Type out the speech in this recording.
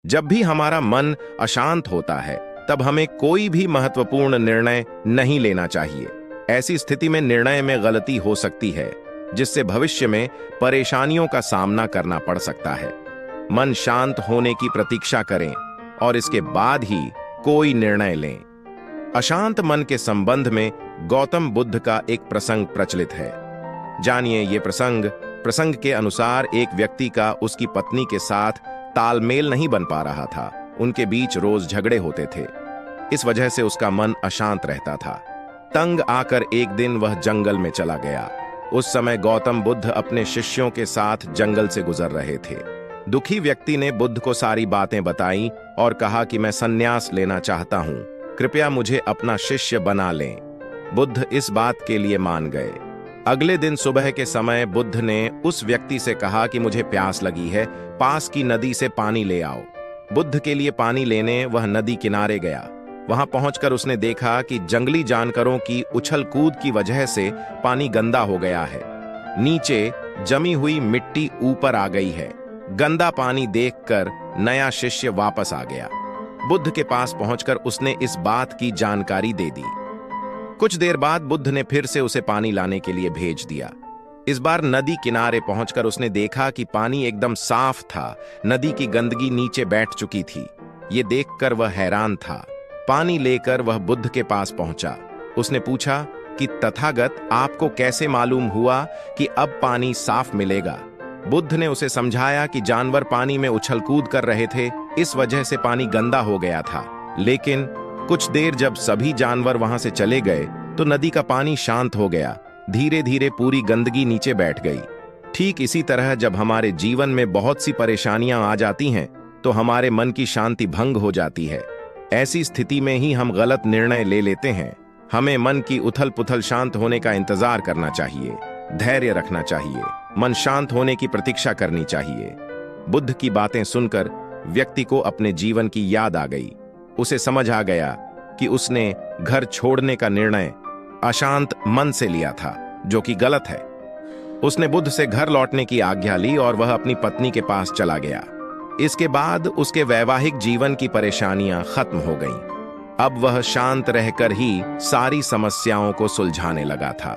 जब भी हमारा मन अशांत होता है तब हमें कोई भी महत्वपूर्ण निर्णय नहीं लेना चाहिए। ऐसी स्थिति में निर्णय में गलती हो सकती है, जिससे भविष्य में परेशानियों का सामना करना पड़ सकता है। मन शांत होने की प्रतीक्षा करें और इसके बाद ही कोई निर्णय लें। अशांत मन के संबंध में गौतम बुद्ध का एक प्रसंग प्रचलित है। जानिए ये प्रसंग के अनुसार एक व्यक्ति का उसकी पत्नी के साथ तालमेल नहीं बन पा रहा था। उनके बीच रोज झगड़े होते थे। इस वजह से उसका मन अशांत रहता था। तंग आकर एक दिन वह जंगल में चला गया। उस समय गौतम बुद्ध अपने शिष्यों के साथ जंगल से गुजर रहे थे। दुखी व्यक्ति ने बुद्ध को सारी बातें बताई और कहा कि मैं संन्यास लेना चाहता हूं, कृपया मुझे अपना शिष्य बना लें। बुद्ध इस बात के लिए मान गए। अगले दिन सुबह के समय बुद्ध ने उस व्यक्ति से कहा कि मुझे प्यास लगी है, पास की नदी से पानी ले आओ। बुद्ध के लिए पानी लेने वह नदी किनारे गया। वहां पहुंचकर उसने देखा कि जंगली जानवरों की उछल कूद की वजह से पानी गंदा हो गया है। नीचे जमी हुई मिट्टी ऊपर आ गई है। गंदा पानी देखकर नया शिष्य वापस आ गया। बुद्ध के पास पहुंचकर उसने इस बात की जानकारी दे दी। कुछ देर बाद बुद्ध ने फिर से उसे पानी लाने के लिए भेज दिया। इस बार नदी किनारे पहुंचकर उसने देखा कि पानी एकदम साफ था। नदी की गंदगी नीचे बैठ चुकी थी। ये देखकर वह हैरान था। पानी लेकर वह बुद्ध के पास पहुंचा। उसने पूछा कि तथागत, आपको कैसे मालूम हुआ कि अब पानी साफ मिलेगा? बुद्ध ने उसे समझाया कि जानवर पानी में उछल कूद कर रहे थे, इस वजह से पानी गंदा हो गया था। लेकिन कुछ देर जब सभी जानवर वहां से चले गए तो नदी का पानी शांत हो गया। धीरे धीरे पूरी गंदगी नीचे बैठ गई। ठीक इसी तरह जब हमारे जीवन में बहुत सी परेशानियां आ जाती हैं तो हमारे मन की शांति भंग हो जाती है। ऐसी स्थिति में ही हम गलत निर्णय ले लेते हैं। हमें मन की उथल पुथल शांत होने का इंतजार करना चाहिए, धैर्य रखना चाहिए, मन शांत होने की प्रतीक्षा करनी चाहिए। बुद्ध की बातें सुनकर व्यक्ति को अपने जीवन की याद आ गई। उसे समझ आ गया कि उसने घर छोड़ने का निर्णय अशांत मन से लिया था, जो कि गलत है। उसने बुद्ध से घर लौटने की आज्ञा ली और वह अपनी पत्नी के पास चला गया। इसके बाद उसके वैवाहिक जीवन की परेशानियां खत्म हो गईं। अब वह शांत रहकर ही सारी समस्याओं को सुलझाने लगा था।